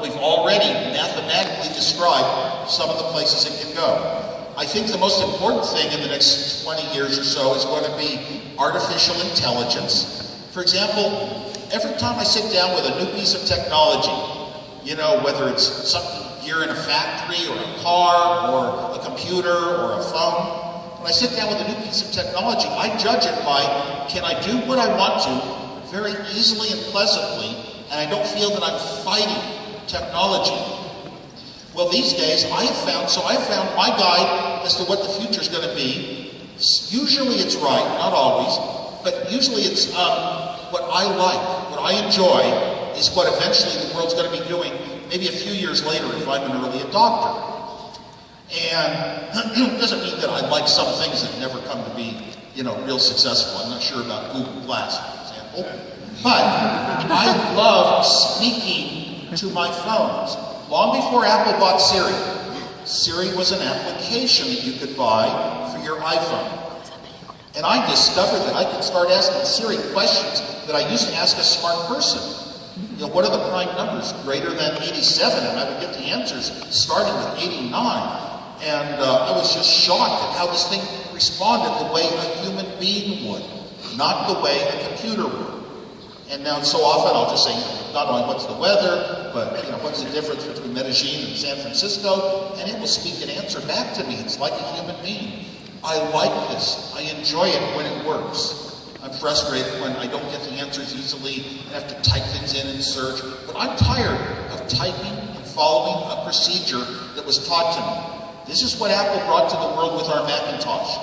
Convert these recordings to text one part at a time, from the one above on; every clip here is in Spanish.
we've already mathematically described some of the places it can go. I think the most important thing in the next 20 years or so is going to be artificial intelligence. For example, every time I sit down with a new piece of technology, you know, whether it's something here in a factory or a car or a computer or a phone, when I sit down with a new piece of technology, I judge it by, can I do what I want to very easily and pleasantly, and I don't feel that I'm fighting technology. Well, these days, I have found my guide as to what the future is going to be. Usually it's right, not always, but usually it's what I like, what I enjoy, is what eventually the world's going to be doing, maybe a few years later if I'm an early adopter. And it doesn't mean that I like some things that never come to be, you know, real successful. I'm not sure about Google Glass, for example. But I love speaking to my phones. Long before Apple bought Siri, Siri was an application that you could buy for your iPhone. And I discovered that I could start asking Siri questions that I used to ask a smart person. You know, what are the prime numbers? Greater than 87, and I would get the answers starting with 89. And I was just shocked at how this thing responded the way a human being would, not the way a computer would. And now so often I'll just say, not only what's the weather, but you know, what's the difference between Medellin and San Francisco, and it will speak an answer back to me. It's like a human being. I like this. I enjoy it when it works. I'm frustrated when I don't get the answers easily and have to type things in and search. But I'm tired of typing and following a procedure that was taught to me. This is what Apple brought to the world with our Macintosh.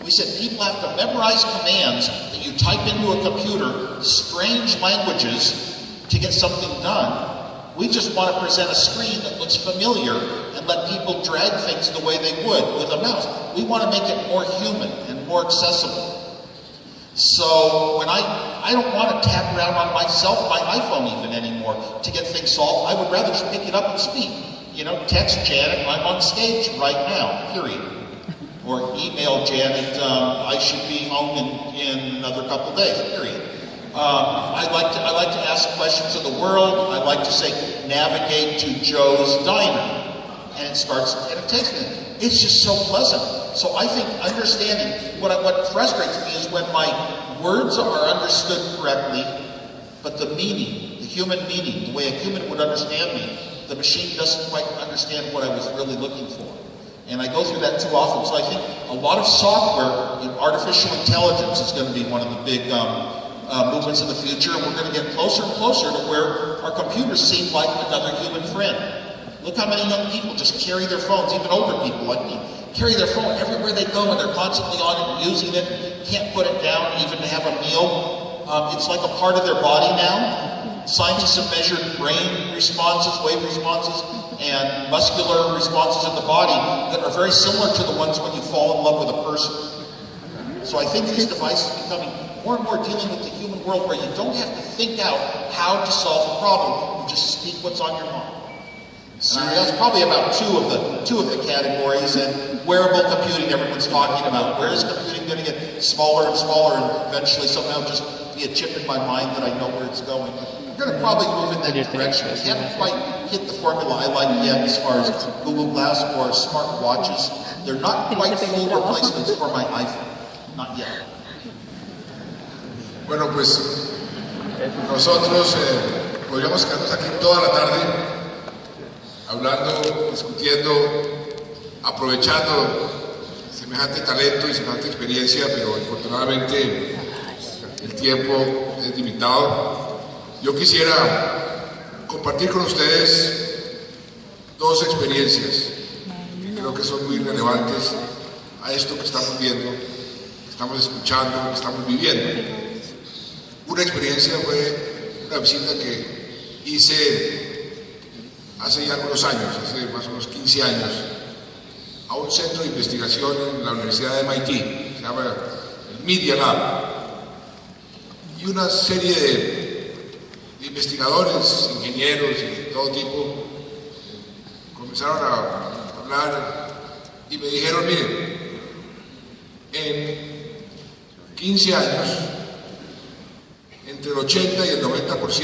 We said people have to memorize commands that you type into a computer, strange languages, to get something done. We just want to present a screen that looks familiar and let people drag things the way they would with a mouse. We want to make it more human and more accessible. So when I don't want to tap around on my iPhone even anymore to get things solved. I would rather just pick it up and speak. You know, text Janet, I'm on stage right now, period. Or email Janet, I should be home in another couple days, period. I like to ask questions of the world. I like to say, navigate to Joe's Diner. And it takes me. It's just so pleasant. So I think understanding, what frustrates me is when my words are understood correctly, but the meaning, the human meaning, the way a human would understand me, the machine doesn't quite understand what I was really looking for. And I go through that too often. So I think a lot of software in artificial intelligence is going to be one of the big movements of the future, and we're going to get closer and closer to where our computers seem like another human friend. Look how many young people just carry their phones, even older people like me, carry their phone everywhere they go, and they're constantly on it and using it, can't put it down even to have a meal. It's like a part of their body now. Scientists have measured brain responses, wave responses, and muscular responses in the body that are very similar to the ones when you fall in love with a person. So I think these devices are becoming more and more dealing with the human world where you don't have to think out how to solve a problem. You just speak what's on your mind. So that's probably about two of the categories. And wearable computing, everyone's talking about. Where is computing going to get smaller and smaller and eventually somehow just be a chip in my mind that I know where it's going? We're going to probably move in that direction. We haven't quite hit the formula I like yet as far as Google Glass or smart watches. They're not quite full replacements for my iPhone. Not yet. Bueno, pues nosotros podríamos quedarnos aquí toda la tarde hablando, discutiendo, aprovechando semejante talento y semejante experiencia, pero afortunadamente el tiempo es limitado. Yo quisiera compartir con ustedes dos experiencias que creo que son muy relevantes a esto que estamos viendo, que estamos escuchando, que estamos viviendo. Una experiencia fue una visita que hice hace ya algunos años, hace más o menos 15 años, a un centro de investigación en la Universidad de MIT, se llama el Media Lab, y una serie de investigadores, ingenieros y de todo tipo comenzaron a hablar y me dijeron, miren, en 15 años entre el 80 y el 90%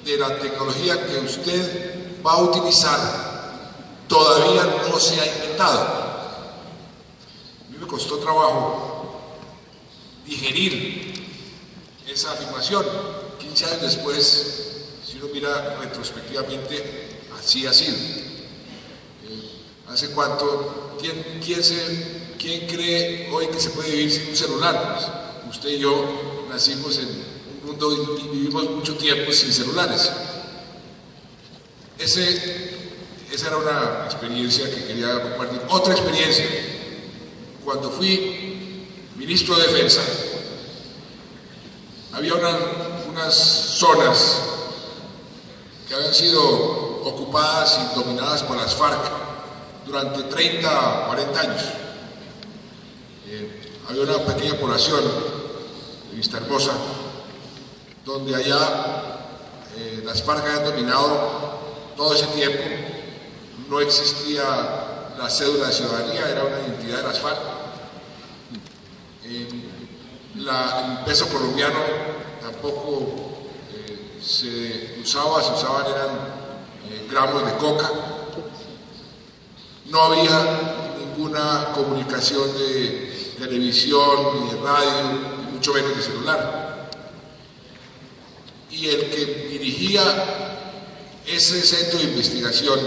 de la tecnología que usted va a utilizar todavía no se ha inventado. A mí me costó trabajo digerir esa afirmación. 15 años después, si uno mira retrospectivamente, así ha sido. ¿Hace cuánto? ¿Quién cree hoy que se puede vivir sin un celular? Pues usted y yo nacimos en un mundo y vivimos mucho tiempo sin celulares. Esa era una experiencia que quería compartir. Otra experiencia, cuando fui ministro de Defensa, había unas zonas que habían sido ocupadas y dominadas por las FARC durante 30 o 40 años. Había una pequeña población de Vista Hermosa, donde allá las FARC habían dominado todo ese tiempo. No existía la cédula de ciudadanía, era una identidad de las FARC. El peso colombiano tampoco se usaban eran gramos de coca. No había ninguna comunicación de televisión, ni de radio, ni mucho menos de celular. Y el que dirigía ese centro de investigación,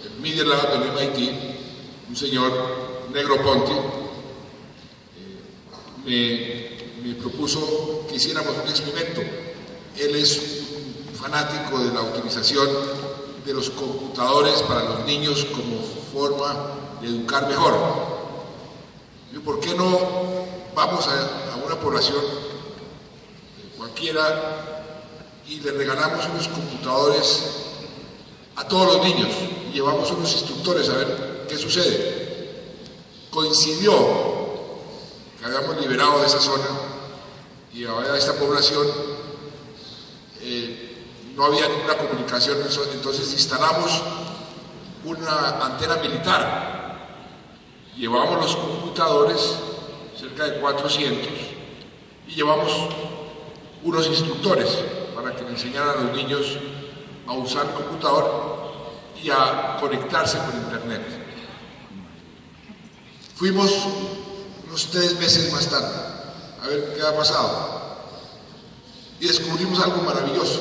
el Media Lab del MIT, un señor Negro Ponti, me propuso que hiciéramos un experimento. Él es un fanático de la utilización de los computadores para los niños como forma de educar mejor. ¿Y por qué no vamos a una población cualquiera y le regalamos unos computadores a todos los niños y llevamos unos instructores a ver qué sucede? Coincidió que habíamos liberado de esa zona y ahora esta población no había ninguna comunicación, entonces instalamos una antena militar, llevamos los computadores, cerca de 400, y llevamos unos instructores para que le enseñaran a los niños a usar el computador y a conectarse por internet. Fuimos unos 3 meses más tarde a ver qué ha pasado y descubrimos algo maravilloso.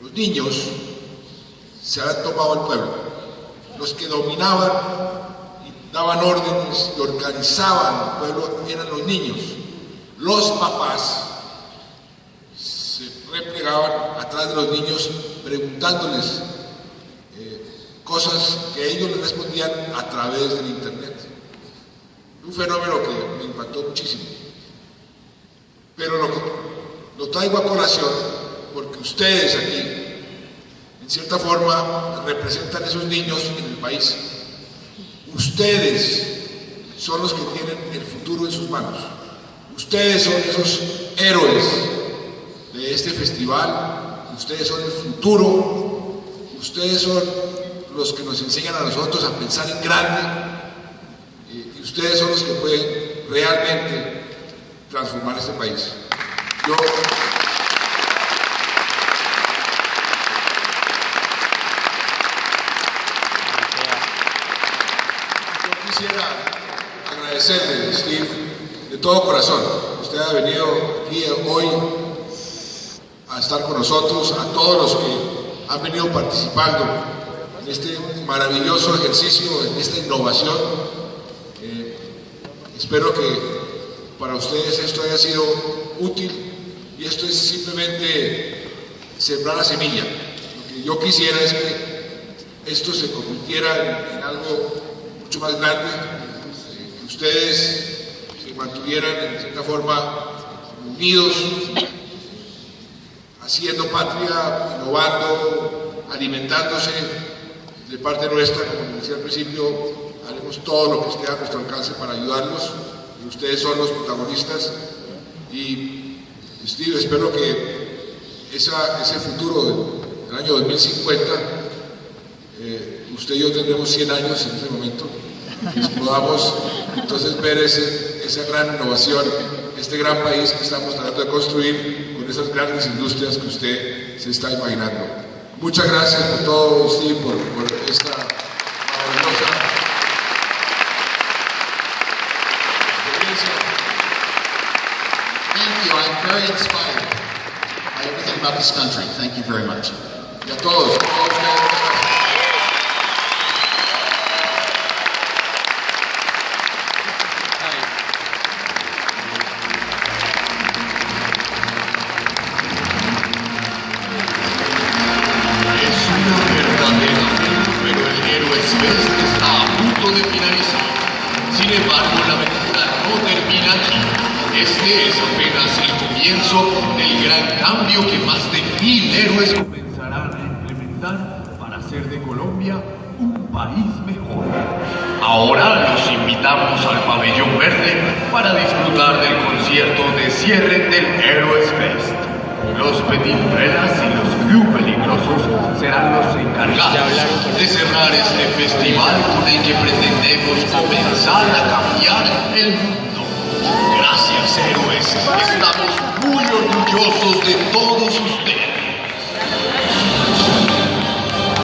Los niños se habían tomado el pueblo. Los que dominaban y daban órdenes y organizaban el pueblo eran los niños. Los papás se replegaban atrás de los niños preguntándoles cosas que ellos les respondían a través del internet. Un fenómeno que me impactó muchísimo. Pero lo traigo a colación porque ustedes aquí, en cierta forma, representan a esos niños en el país. Ustedes son los que tienen el futuro en sus manos. Ustedes son esos héroes de este festival. Ustedes son el futuro. Ustedes son los que nos enseñan a nosotros a pensar en grande. Y ustedes son los que pueden realmente transformar este país. Yo quisiera agradecerle, Steve, de todo corazón. Usted ha venido aquí hoy a estar con nosotros, a todos los que han venido participando en este maravilloso ejercicio, en esta innovación. Espero que para ustedes esto haya sido útil y esto es simplemente sembrar la semilla. Lo que yo quisiera es que esto se convirtiera en algo mucho más grande, que ustedes se mantuvieran en cierta forma unidos, haciendo patria, innovando, alimentándose. De parte nuestra, como les decía al principio, haremos todo lo que esté a nuestro alcance para ayudarlos, y ustedes son los protagonistas. Y Steve, espero que ese futuro del año 2050, usted y yo tendremos 100 años en ese momento, y podamos entonces ver esa gran innovación, este gran país que estamos tratando de construir con esas grandes industrias que usted se está imaginando. Muchas gracias por todo, Steve, por esta maravillosa experiencia. Thank you. I'm very inspired by everything about this country. Thank you very much. Y a todos ustedes. Está a punto de finalizar. Sin embargo, la aventura no termina aquí. Este es apenas el comienzo del gran cambio que más de 1000 héroes comenzarán a implementar para hacer de Colombia un país mejor. Ahora los invitamos al pabellón verde para disfrutar del concierto de cierre del Heroes Fest. Los Petit Umbrellas y los Club Peligrosos serán los encargados de cerrar este festival con el que pretendemos comenzar a cambiar el mundo. Gracias, héroes. Estamos muy orgullosos de todos ustedes.